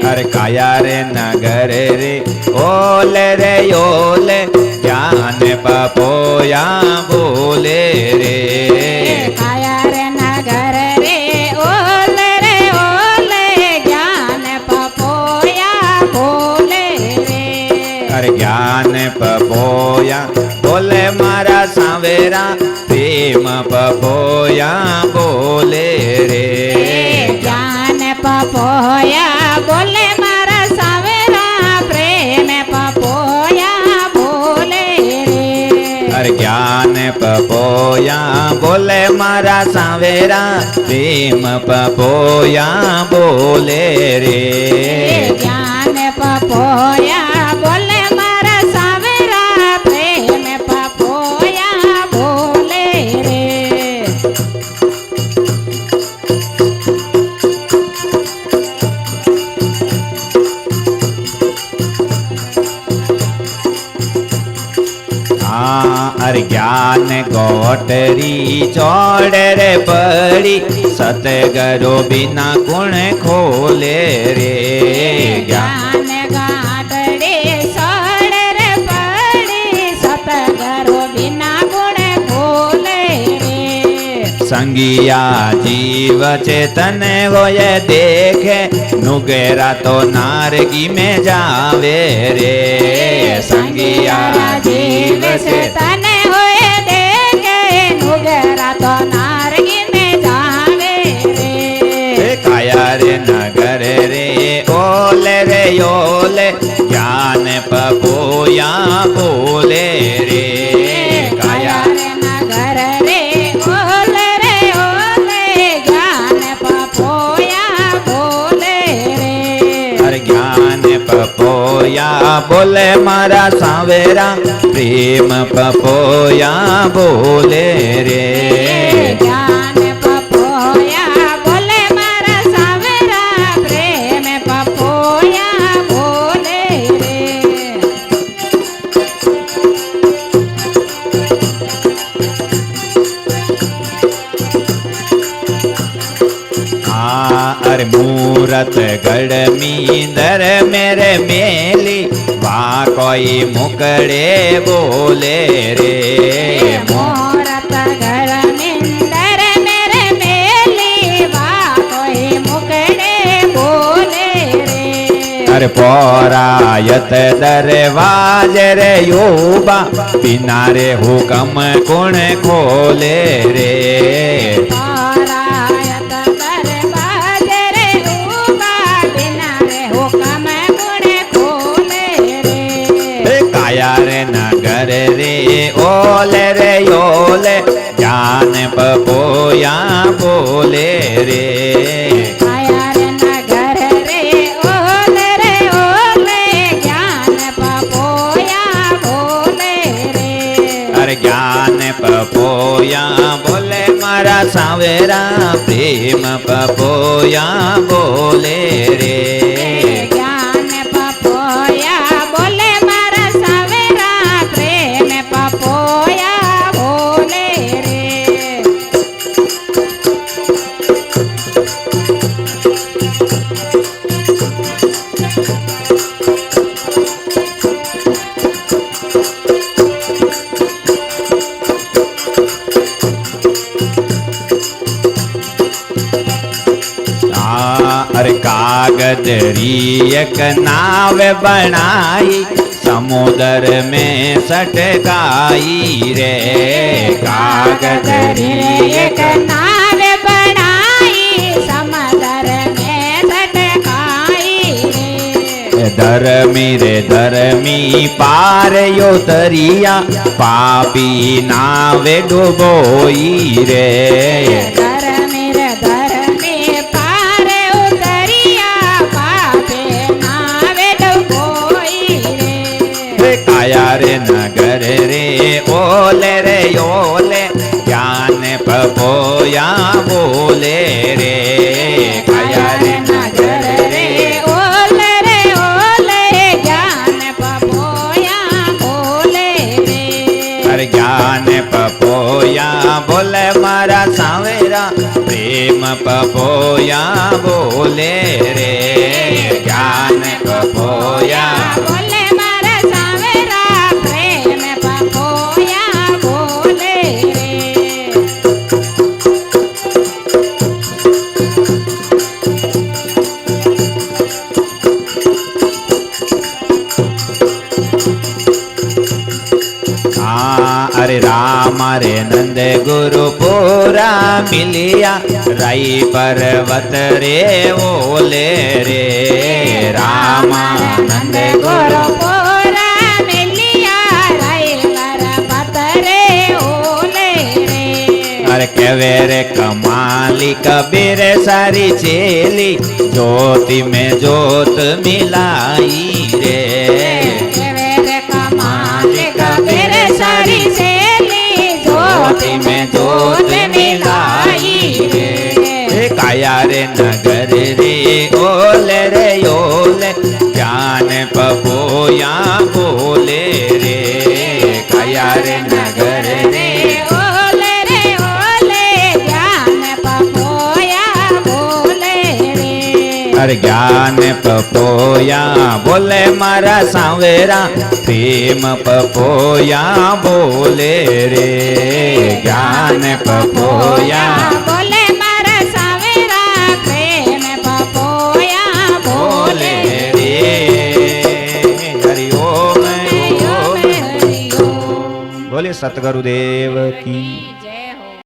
अरे काया रे नगर रे ओले रे ओले ज्ञान पपोया बोले रे काया रे नगर रे ओले ज्ञान पपोया बोले रे अरे ज्ञान पपोया बोले मारा सावेरा प्रेम पपोया बोले रे ज्ञान पपोया बोले मारा सावेरा प्रेम पपोया बोले रे अरे ज्ञान पपोया बोले मारा सावेरा प्रेम पपोया बोले रे ज्ञान पपोया बोले मारा सावेरा प्रेम पपोया बोले रे अरे ज्ञान गोटरी चौड़ रे पड़ी सतगरो बिना गुण खोले रे ज्ञान गाटड़े सोड़ रे पड़ी सतगरो बिना गुण खोले रे संगिया जीव चेतन होय देखे नुगेरा तो नारगी में जावे रे संगिया जीव चेतन होए देखे नुगेरा तो नारगी में जावे रे काया रे नगर रे ओले ज्ञान पपोया बोले रे काया रे नगर रे ओले ज्ञान पपोया बोले रे अरे ज्ञान पपोया बोले मारा सावेरा प्रेम पपोया बोले रे ज्ञान पपोया बोले मारा सावेरा प्रेम पपोया बोले रे अरे मूरत गढ़ मींदर मेरे मेली वहाँ कोई मुकड़े बोले रे मोरत घर मिंदर मेरे मेली वा कोई मुकड़े बोले रे अरे पौरायत दरवाज रे युवा बिना रे हुक्म कुण खोले रे पौरायत दरवाज रे युवा बिना रे हुक्म गुण खोले रे काया रे नगर रे ओले ज्ञान पपोया बोले रे काया रे नगर रे ओले ज्ञान पपोया बोले रे अरे ज्ञान पपोया बोले मारा सावेरा प्रेम पपोया बोले रे ज्ञान पपोया बोले मारा सावेरा प्रेम पपोया बोले रे अरे कागज री एक नाव बनाई समुद्र में सटकाई रे कागज री एक नाव बनाई समुद्र में सटकाई रे धर्मी पार यो तरिया पापी नावे डुबोई रे धर्मी पार उतरिया पापे नावे डुबोई रे काया रे नगर रे ओले ज्ञान पपोया बोले रे काया रे नगर रे ओले ज्ञान पपोया बोले रे अरे ज्ञान पपोया बोले मारा सावेरा प्रेम पपोया बोले रे ज्ञान मारे नंद गुरु पूरा मिलिया राई पर्वत रे ओले रे रामा नंद गुरु પોરા મિલિયા રાયલર પતરે ઓલે રે अरे केवे रे कमाली कबीर सारी चेली ज्योति में ज्योत मिलाई रे કેવે રે કમાલે કબીર સારી શેલી જ્યોતિ में ज्योत मिलाई रे काया रे नगर रे ओले रे ओले ज्ञान पपोया बोले रे काया रे नगर रे ઓલે રે ઓલે જ્ઞાન પપોયા બોલે રે अरे ज्ञान पपोया बोले मारा सांवेरा प्रेम पपोया बोले रे ज्ञान पपोया બોલે મારા સાવેરા પ્રેમ પપોયા બોલે बोले रे हरि ओम હરિ ઓમ હરિ ઓમ बोले सतगुरुदेव की